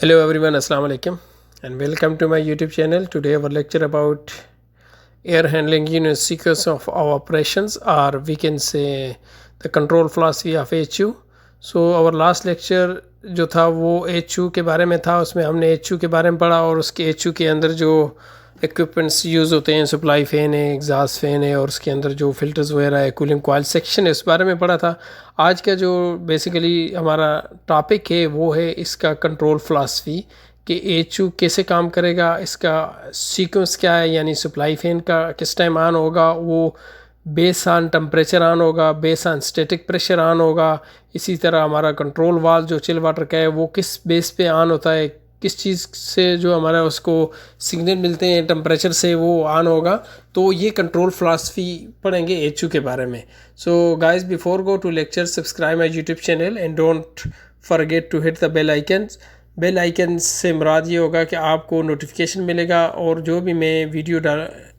Hello everyone, Assalamu alaikum and welcome to my YouTube channel. Today our lecture about air handling unit sequence of our operations, or we can say the control philosophy of HU. So our last lecture जो था वो HU के बारे में था, उसमें हमने HU के बारे में पढ़ा और उसके HU के अंदर जो इक्विपमेंट्स यूज़ होते हैं, सप्लाई फ़ैन है, एग्जॉस्ट फ़ैन है और उसके अंदर जो फ़िल्टर्स वगैरह है, कूलिंग कॉइल सेक्शन है, इस बारे में पढ़ा था। आज का जो बेसिकली हमारा टॉपिक है वो है इसका कंट्रोल फ़िलासफ़ी कि HU कैसे काम करेगा, इसका सीक्वेंस क्या है, यानी सप्लाई फ़ैन का किस टाइम ऑन होगा, वो बेस ऑन टेम्परेचर ऑन होगा, base on static pressure on होगा। इसी तरह हमारा कंट्रोल वाल्व जो चिल वाटर का है वो किस बेस पे ऑन होता है, किस चीज़ से जो हमारा उसको सिग्नल मिलते हैं टेम्परेचर से वो ऑन होगा। तो ये कंट्रोल फिलासफी पढ़ेंगे HU के बारे में। So guys, before go to lecture, subscribe my YouTube channel and don't forget to hit the bell icon. Bell icon से मुराद ये होगा कि आपको नोटिफिकेशन मिलेगा और जो भी मैं वीडियो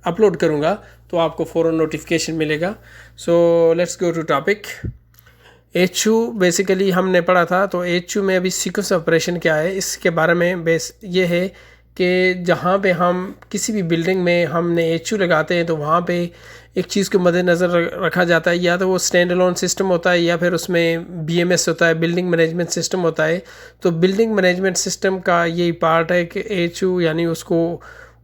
अपलोड करूँगा तो आपको फ़ौरन नोटिफिकेशन मिलेगा। So let's go to topic. HU basically हमने पढ़ा था, तो HU में अभी सीक्वेंस ऑपरेशन क्या है इसके बारे में बेस ये है कि जहाँ पे हम किसी भी बिल्डिंग में हमने HU लगाते हैं तो वहाँ पे एक चीज़ को मद्देनज़र रखा जाता है, या तो वो स्टैंड अलोन सिस्टम होता है या फिर उसमें BMS होता है, बिल्डिंग मैनेजमेंट सिस्टम होता है। तो बिल्डिंग मैनेजमेंट सिस्टम का यही पार्ट है कि HU यानी उसको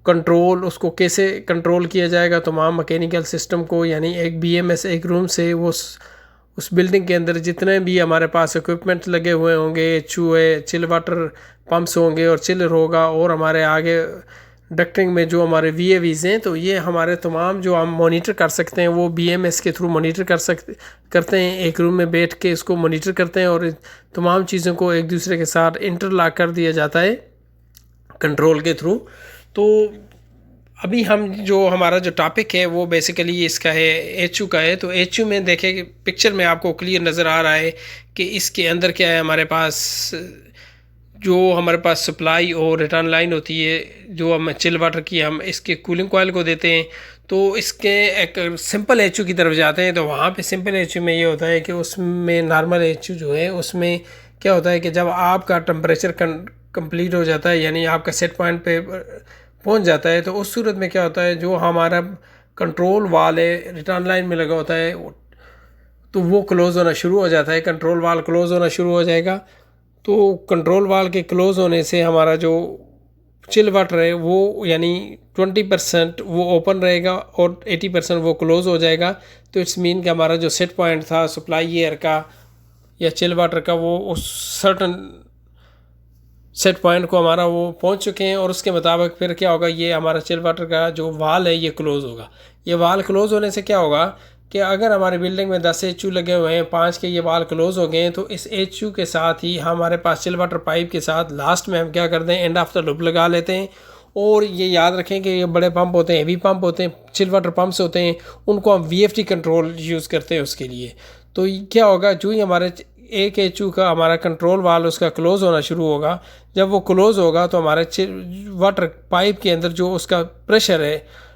कंट्रोल, उसको कैसे कंट्रोल किया जाएगा तमाम मैकेनिकल सिस्टम को, यानी एक BMS एक रूम से वो उस बिल्डिंग के अंदर जितने भी हमारे पास इक्विपमेंट लगे हुए होंगे, HU है, चिल वाटर पंप्स होंगे और चिलर होगा, और हमारे आगे डक्टिंग में जो हमारे VAVs हैं, तो ये हमारे तमाम जो हम मॉनिटर कर सकते हैं वो BMS के थ्रू मॉनिटर करते हैं। एक रूम में बैठ के इसको मॉनिटर करते हैं और तमाम चीज़ों को एक दूसरे के साथ इंटरलॉक कर दिया जाता है कंट्रोल के थ्रू। तो अभी हम जो हमारा जो टॉपिक है वो बेसिकली इसका है, HU का है। तो HU में देखें कि पिक्चर में आपको क्लियर नज़र आ रहा है कि इसके अंदर क्या है। हमारे पास सप्लाई और रिटर्न लाइन होती है जो हम चिल वाटर की हम इसके कूलिंग कॉइल को देते हैं। तो इसके एक सिंपल HU की तरफ जाते हैं, तो वहाँ पे सिंपल HU में ये होता है कि उसमें नॉर्मल HU जो है उसमें क्या होता है कि जब आपका टेम्परेचर कंप्लीट हो जाता है, यानी आपका सेट पॉइंट पे पहुंच जाता है, तो उस सूरत में क्या होता है, जो हमारा कंट्रोल वाल है रिटर्न लाइन में लगा होता है तो वो क्लोज़ होना शुरू हो जाता है। कंट्रोल वाल क्लोज़ होना शुरू हो जाएगा। तो कंट्रोल वाल के क्लोज़ होने से हमारा जो चिल वाटर है वो यानी 20% वो ओपन रहेगा और 80% वो क्लोज़ हो जाएगा। तो इट्स मीन कि हमारा जो सेट पॉइंट था सप्लाई एयर का या चिल वाटर का वो उस सर्टन सेट पॉइंट को हमारा वो पहुंच चुके हैं, और उसके मुताबिक फिर क्या होगा, ये हमारा चिल वाटर का जो वाल है ये क्लोज़ होगा। ये वाल क्लोज़ होने से क्या होगा कि अगर हमारी बिल्डिंग में 10 HU लगे हुए हैं, 5 के ये वाल क्लोज़ हो गए हैं, तो इस HU के साथ ही हमारे पास चिल वाटर पाइप के साथ लास्ट में हम क्या करते हैं, एंड ऑफ द लूप लगा लेते हैं। और ये याद रखें कि ये बड़े पंप होते हैं, हेवी पंप होते हैं, चिल वाटर पंप्स होते हैं, उनको हम VFD कंट्रोल यूज़ करते हैं उसके लिए। तो क्या होगा, जो ही हमारे एक HU का हमारा कंट्रोल वाल उसका क्लोज़ होना शुरू होगा, जब वो क्लोज़ होगा तो हमारे वाटर पाइप के अंदर जो उसका प्रेशर है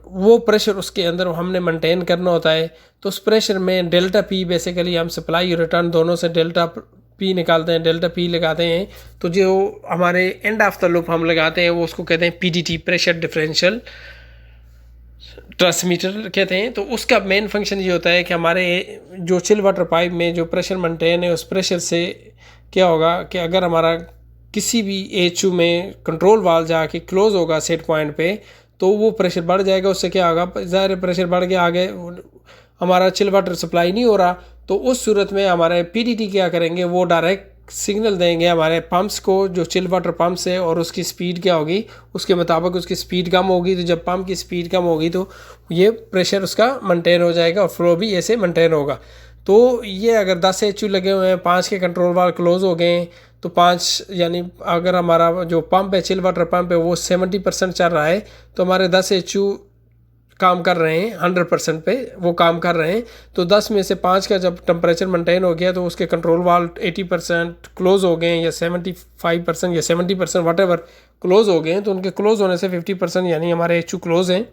वो प्रेशर उसके अंदर हमने मेंटेन करना होता है। तो उस प्रेशर में डेल्टा P बेसिकली हम सप्लाई और रिटर्न दोनों से डेल्टा P निकालते हैं, डेल्टा P लगाते हैं। तो जो हमारे एंड ऑफ द लूप हम लगाते हैं वो उसको कहते हैं PDT, प्रेशर डिफरेंशियल ट्रांसमीटर कहते हैं। तो उसका मेन फंक्शन ये होता है कि हमारे जो चिल वाटर पाइप में जो प्रेशर मेंटेन है उस प्रेशर से क्या होगा कि अगर हमारा किसी भी HU में कंट्रोल वाल्व जाके क्लोज़ होगा सेट पॉइंट पे, तो वो प्रेशर बढ़ जाएगा। उससे क्या होगा, ज़ाहिर प्रेशर बढ़ के आगे हमारा चिल वाटर सप्लाई नहीं हो रहा, तो उस सूरत में हमारे PDT क्या करेंगे, वो डायरेक्ट सिग्नल देंगे हमारे पंप्स को, जो चिल वाटर पंप्स है, और उसकी स्पीड क्या होगी, उसके मुताबिक उसकी स्पीड कम होगी। तो जब पंप की स्पीड कम होगी तो ये प्रेशर उसका मेंटेन हो जाएगा और फ्लो भी ऐसे मेंटेन होगा। तो ये अगर 10 HU लगे हुए हैं, 5 के कंट्रोल वाल क्लोज़ हो गए हैं, तो 5 यानी अगर हमारा जो पंप है चिल वाटर पंप है वो 70% चल रहा है, तो हमारे 10 HU काम कर रहे हैं 100% पे वो काम कर रहे हैं। तो 10 में से 5 का जब टेम्परेचर मेंटेन हो गया तो उसके कंट्रोल वाल 80% क्लोज़ हो गए हैं, या 75% या 70% वटेवर क्लोज़ हो गए हैं। तो उनके क्लोज़ होने से 50% यानी हमारे HU क्लोज़ हैं।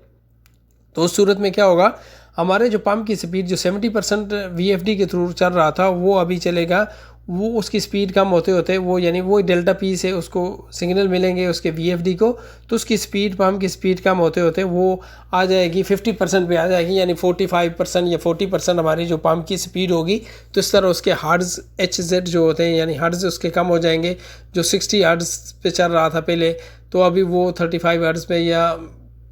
तो उस सूरत में क्या होगा, हमारे जो पंप की स्पीड जो 70% VFD के थ्रू चल रहा था वो अभी चलेगा वो उसकी स्पीड कम होते होते वो यानी वो डेल्टा पी से उसको सिग्नल मिलेंगे उसके वीएफडी को, तो उसकी स्पीड पंप की स्पीड कम होते होते वो आ जाएगी 50% पे आ जाएगी, यानी 45% या 40% हमारी जो पंप की स्पीड होगी। तो इस तरह उसके हर्ट्ज़ HZ जो होते हैं यानी हर्ट्ज़ उसके कम हो जाएंगे। जो 60 हर्ट्ज़ पे चल रहा था पहले, तो अभी वो 35 हर्ट्ज़ पे या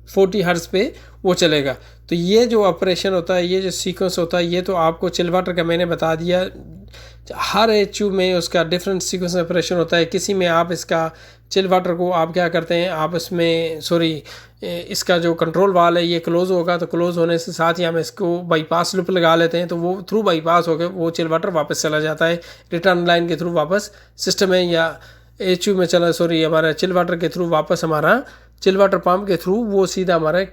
40 हर्ट्ज़ पे वो चलेगा। तो ये जो ऑपरेशन होता है, ये जो सीक्वेंस होता है, ये तो आपको चिल वाटर का मैंने बता दिया। हर HU में उसका डिफरेंट सीक्वेंस ऑपरेशन होता है। किसी में आप इसका चिल वाटर को आप क्या करते हैं, आप इसमें इसका जो कंट्रोल वाल है ये क्लोज़ होगा, तो क्लोज़ होने से साथ ही हम इसको बाईपास लूप लगा लेते हैं, तो वो थ्रू बाईपास होकर वो चिल वाटर वापस चला जाता है रिटर्न लाइन के थ्रू वापस सिस्टम में, या HU में हमारा चिल वाटर के थ्रू वापस हमारा चिल वाटर पंप के थ्रू वो सीधा हमारे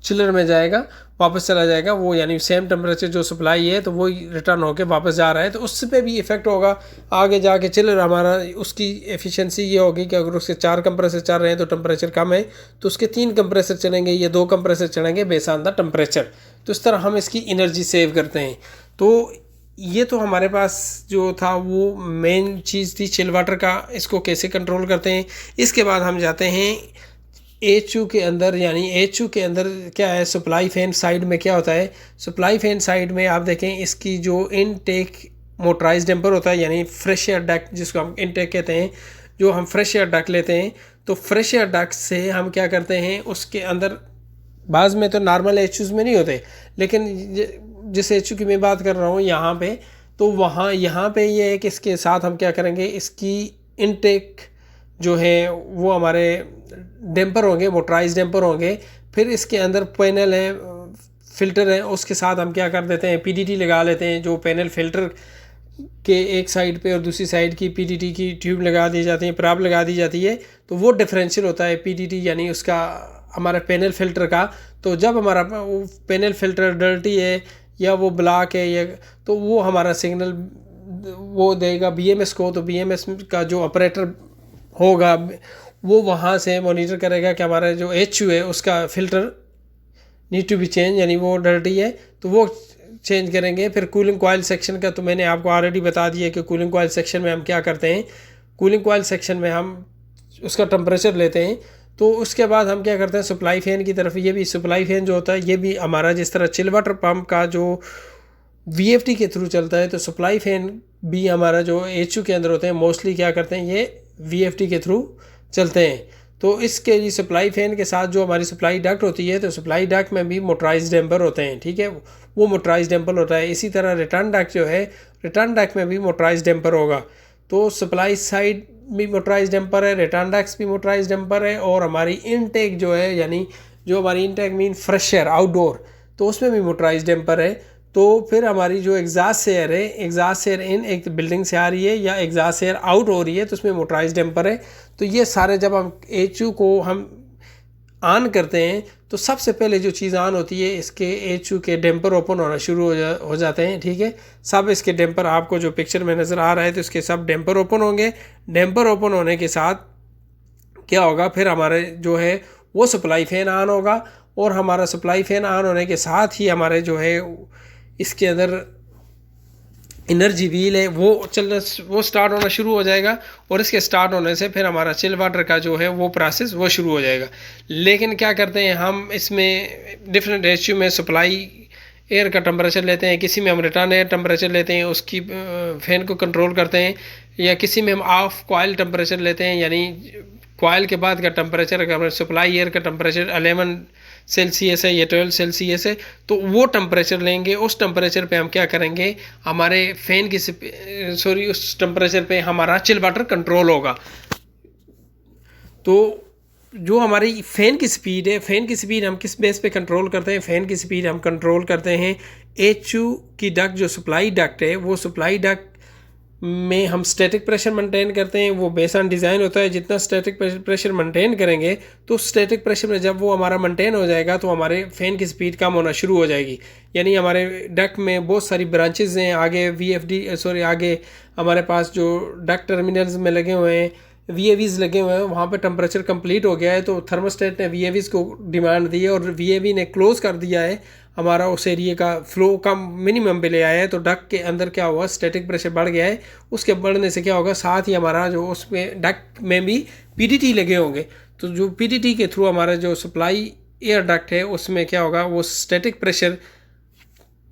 चिलर में जाएगा, वापस चला जाएगा वो, यानी सेम टेम्परेचर जो सप्लाई है तो वो रिटर्न होकर वापस जा रहा है। तो उस पर भी इफेक्ट होगा आगे जाके चिलर हमारा। उसकी एफिशिएंसी ये होगी कि अगर उसके 4 कंप्रेसर चल रहे हैं तो टेम्परेचर कम है, तो उसके 3 कंप्रेसर चलेंगे या 2 कंप्रेसर चलेंगे बेस ऑन द टेम्परेचर। तो इस तरह हम इसकी एनर्जी सेव करते हैं। तो ये तो हमारे पास जो था वो मेन चीज़ थी चिल वाटर का, इसको कैसे कंट्रोल करते हैं। इसके बाद हम जाते हैं HU के अंदर, यानी HU के अंदर क्या है, सप्लाई फैन साइड में क्या होता है। सप्लाई फैन साइड में आप देखें इसकी जो इनटेक मोटराइज डैम्पर होता है, यानी फ्रेश एयर डक्ट जिसको हम इनटेक कहते हैं, जो हम फ्रेश एयर डक्ट लेते हैं, तो फ्रेश एयर डक्ट से हम क्या करते हैं, उसके अंदर बाज़ में तो नॉर्मल HUs में नहीं होते, लेकिन जिस HU की मैं बात कर रहा हूँ यहाँ पे, तो यहाँ पे ये है कि इसके साथ हम क्या करेंगे, इसकी इनटेक जो है वो हमारे डैम्पर होंगे, मोटराइज डैम्पर होंगे। फिर इसके अंदर पैनल है, फ़िल्टर है, उसके साथ हम क्या कर देते हैं, PDT लगा लेते हैं। जो पैनल फ़िल्टर के एक साइड पे और दूसरी साइड की PDT की ट्यूब लगा दी जाती है, प्राप लगा दी जाती है, तो वो डिफरेंशियल होता है PDT यानी उसका हमारा पैनल फ़िल्टर का। तो जब हमारा वो पैनल फ़िल्टर डर्टी है या वो ब्लॉक है या, तो वो हमारा सिग्नल वो देगा BMS को। तो BMS का जो ऑपरेटर होगा वो वहाँ से मॉनिटर करेगा कि हमारा जो HU है उसका filter need to be change, यानी वो डर्टी है तो वो चेंज करेंगे। फिर कूलिंग कॉइल सेक्शन का तो मैंने आपको ऑलरेडी बता दिया कि कूलिंग कॉइल सेक्शन में हम क्या करते हैं, कूलिंग कॉइल सेक्शन में हम उसका टेम्परेचर लेते हैं। तो उसके बाद हम क्या करते हैं, सप्लाई फैन की तरफ, ये भी सप्लाई फैन जो होता है ये भी हमारा जिस तरह चिल वाटर पंप का जो VFD के थ्रू चलता है, तो सप्लाई फैन भी हमारा जो HU के अंदर होते हैं मोस्टली क्या करते हैं, ये VFD के थ्रू चलते हैं। तो इसके लिए सप्लाई फैन के साथ जो हमारी सप्लाई डक्ट होती है, तो सप्लाई डक्ट में भी मोटराइज डैम्पर होते हैं, ठीक है, वो मोटराइज डैम्पर होता है। इसी तरह रिटर्न डक्ट जो है, रिटर्न डक्ट में भी मोटराइज डैम्पर होगा। तो सप्लाई साइड भी मोटराइज डैम्पर है, रिटर्न डक्ट्स भी मोटराइज डैम्पर है, और हमारी इनटेक जो है, यानी जो हमारी intake mean fresh air outdoor, तो उसमें भी मोटराइज डैम्पर है। तो फिर हमारी जो एग्जॉस्ट एयर है, एग्जॉस्ट एयर इन एक बिल्डिंग से आ रही है या एग्जॉस्ट एयर आउट हो रही है, तो उसमें मोटराइज डैम्पर है। तो ये सारे जब हम HU को हम ऑन करते हैं, तो सबसे पहले जो चीज़ ऑन होती है, इसके HU के डैम्पर ओपन होना शुरू हो जाते हैं, ठीक है। सब इसके डैम्पर आपको जो पिक्चर में नज़र आ रहा है, तो इसके सब डैम्पर ओपन होंगे। डैम्पर ओपन होने के साथ क्या होगा, फिर हमारे जो है वो सप्लाई फैन ऑन होगा, और हमारा सप्लाई फैन ऑन होने के साथ ही हमारे जो है इसके अंदर एनर्जी व्हील है वो स्टार्ट होना शुरू हो जाएगा, और इसके स्टार्ट होने से फिर हमारा चिल वाटर का जो है वो प्रोसेस वो शुरू हो जाएगा। लेकिन क्या करते हैं हम, इसमें डिफरेंट HU में सप्लाई एयर का टेम्परेचर लेते हैं, किसी में हम रिटर्न एयर टेम्परेचर लेते हैं, उसकी फैन को कंट्रोल करते हैं, या किसी में हम ऑफ कॉइल टेम्परेचर लेते हैं, यानी कॉइल के बाद का टेम्परेचर, अगर सप्लाई एयर का टेम्परेचर 11 सेल्सियस है या 12 सेल्सियस है, तो वो टेम्परेचर लेंगे। उस टेम्परेचर पे हम क्या करेंगे, हमारे फैन की उस टेम्परेचर पे हमारा चिल वाटर कंट्रोल होगा। तो जो हमारी फ़ैन की स्पीड है, फ़ैन की स्पीड हम किस बेस पे कंट्रोल करते हैं, फ़ैन की स्पीड हम कंट्रोल करते हैं HU की डक्ट, जो सप्लाई डक्ट है, वो सप्लाई डक्ट में हम स्टैटिक प्रेशर मेंटेन करते हैं। वो बेस ऑन डिज़ाइन होता है, जितना स्टैटिक प्रेशर मेंटेन करेंगे, तो स्टैटिक प्रेशर में जब वो हमारा मेंटेन हो जाएगा, तो हमारे फ़ैन की स्पीड कम होना शुरू हो जाएगी। यानी हमारे डक्ट में बहुत सारी ब्रांचेस हैं, आगे आगे हमारे पास जो डक्ट टर्मिनल्स में लगे हुए हैं, VAVs लगे हुए हैं, वहाँ पे टेम्परेचर कंप्लीट हो गया है, तो थर्मोस्टेट ने VAVs को डिमांड दी है और VAV ने क्लोज कर दिया है हमारा उस एरिया का फ्लो का मिनिमम पे ले आया है। तो डक के अंदर क्या हुआ, स्टैटिक प्रेशर बढ़ गया है। उसके बढ़ने से क्या होगा, साथ ही हमारा जो उसमें डक में भी PDT लगे होंगे, तो जो PDT के थ्रू हमारा जो सप्लाई एयर डक्ट है उसमें क्या होगा, वो स्टैटिक प्रेशर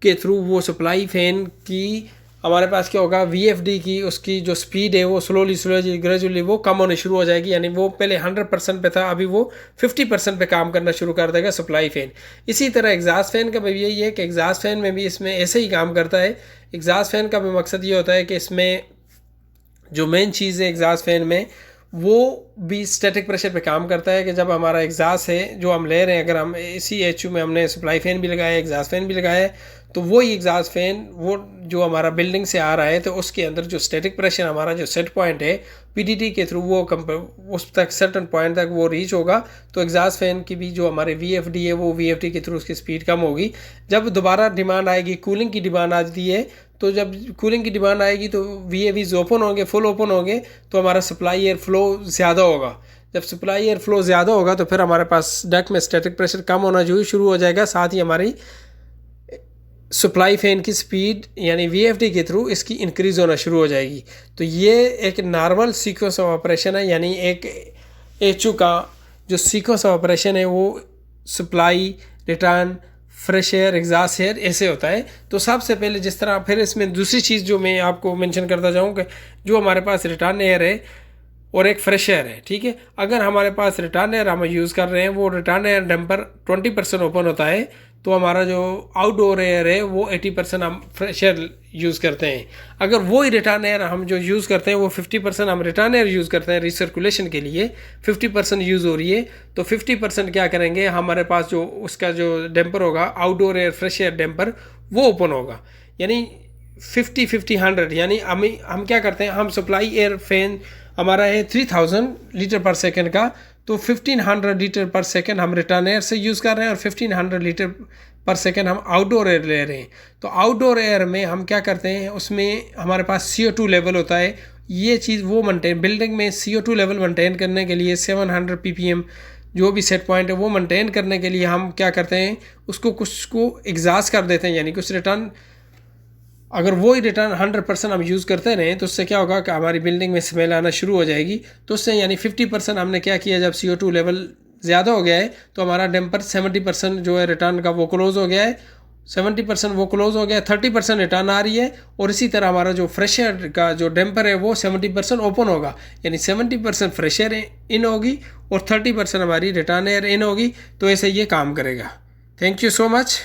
के थ्रू वो सप्लाई फैन की हमारे पास क्या होगा, VFD की उसकी जो स्पीड है वो स्लोली ग्रेजुअली वो कम होने शुरू हो जाएगी। यानी वो पहले 100% पे था, अभी वो 50% पे काम करना शुरू कर देगा सप्लाई फैन। इसी तरह एग्जॉस्ट फैन का भी यही है कि एग्जॉस्ट फैन में भी इसमें ऐसे ही काम करता है। एग्जॉस्ट फैन का भी मकसद ये होता है कि इसमें जो मेन चीज़ है एग्जॉस्ट फैन में, वो भी स्टैटिक प्रेशर पे काम करता है कि जब हमारा एग्जॉस्ट है जो हम ले रहे हैं, अगर हम इसी HU में हमने सप्लाई फैन भी लगाया है, एग्जॉस्ट फैन भी लगाया है, तो वही एग्जॉस्ट फैन वो जो हमारा बिल्डिंग से आ रहा है, तो उसके अंदर जो स्टैटिक प्रेशर हमारा जो सेट पॉइंट है PDT के थ्रू वो उस तक सर्टन पॉइंट तक वो रीच होगा। तो एग्जॉस्ट फैन की भी जो हमारे VFD है वो VFD के थ्रू उसकी स्पीड कम होगी। जब दोबारा डिमांड आएगी, कूलिंग की डिमांड आती है, तो जब कूलिंग की डिमांड आएगी तो VAVs ओपन होंगे, फुल ओपन होंगे, तो हमारा सप्लाई एयर फ्लो ज़्यादा होगा। जब सप्लाई एयर फ्लो ज़्यादा होगा तो फिर हमारे पास डक्ट में स्टैटिक प्रेशर कम होना जो शुरू हो जाएगा, साथ ही हमारी सप्लाई फैन की स्पीड यानी VFD के थ्रू इसकी इंक्रीज़ होना शुरू हो जाएगी। तो ये एक नॉर्मल सीक्वेंस ऑफ ऑपरेशन है, यानी एक HU का जो सीक्वेंस ऑफ ऑपरेशन है वो supply, return, fresh air, exhaust air ऐसे होता है। तो सबसे पहले जिस तरह, फिर इसमें दूसरी चीज़ जो मैं आपको मेंशन करता जाऊँ कि जो हमारे पास रिटर्न एयर है और एक फ्रेश एयर है, ठीक है। अगर हमारे पास रिटर्न एयर हम यूज़ कर रहे हैं, वो रिटर्न एयर डैम्पर 20% ओपन होता है, तो हमारा जो आउटडोर एयर है वो 80% हम फ्रेश एयर यूज़ करते हैं। अगर वही रिटर्न एयर हम जो यूज़ करते हैं वो 50% हम रिटर्न एयर यूज़ करते हैं रिसर्कुलेशन के लिए, 50% यूज़ हो रही है, तो 50% क्या करेंगे, हमारे पास जो उसका जो डैम्पर होगा outdoor air fresh air damper वो ओपन होगा। यानी 50-50-100, यानी हम क्या करते हैं, हम सप्लाई एयर फैन हमारा है 3000 लीटर पर सेकंड का, तो 1500 लीटर पर सेकंड हम रिटर्न एयर से यूज़ कर रहे हैं और 1500 लीटर पर सेकंड हम आउटडोर एयर ले रहे हैं। तो आउटडोर एयर में हम क्या करते हैं, उसमें हमारे पास CO2 लेवल होता है। ये चीज़ वो मेंटेन, बिल्डिंग में CO2 लेवल मेंटेन करने के लिए 700 ppm जो भी सेट पॉइंट है वो मेंटेन करने के लिए हम क्या करते हैं, उसको कुछ को एग्जॉस्ट कर देते हैं, यानी कुछ रिटर्न, अगर वो ही रिटर्न 100% हम यूज़ करते रहें तो उससे क्या होगा कि हमारी बिल्डिंग में स्मेल आना शुरू हो जाएगी। तो उससे यानी 50% हमने क्या किया, जब CO2 लेवल ज़्यादा हो गया है तो हमारा डैम्पर 70% जो है रिटर्न का वो क्लोज़ हो गया है, 70% वो क्लोज़ हो गया है, 30% रिटर्न आ रही है। और इसी तरह हमारा जो फ्रेश एयर का जो डैम्पर है वो 70% ओपन होगा, यानी 70% फ्रेश एयर इन होगी और 30% हमारी रिटर्न एयर इन होगी। तो ऐसे ये काम करेगा। Thank you so much.